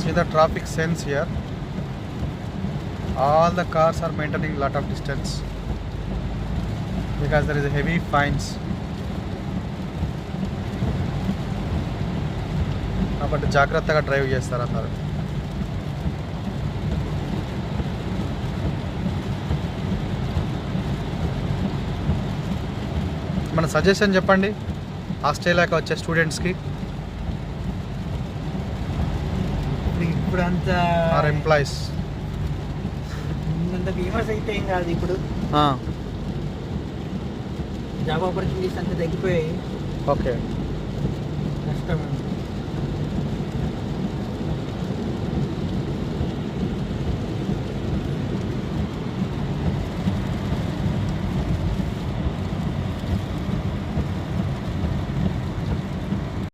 See the traffic sense here. All the cars are maintaining lot of distance because there is a heavy fines. కాబట్టి జాగ్రత్తగా drive చేస్తారు అందరు. మన suggestion చెప్పండి ఆస్ట్రేలియాకి వచ్చే స్టూడెంట్స్కి ఇప్పుడంతా ఆర్ ఎంప్లాయీస్. అంత ఫేమస్ అయితే ఏం కాదు. ఇప్పుడు జాబ్ ఆపర్చునిటీస్ అంతా తగ్గిపోయాయి. ఓకే కష్టం.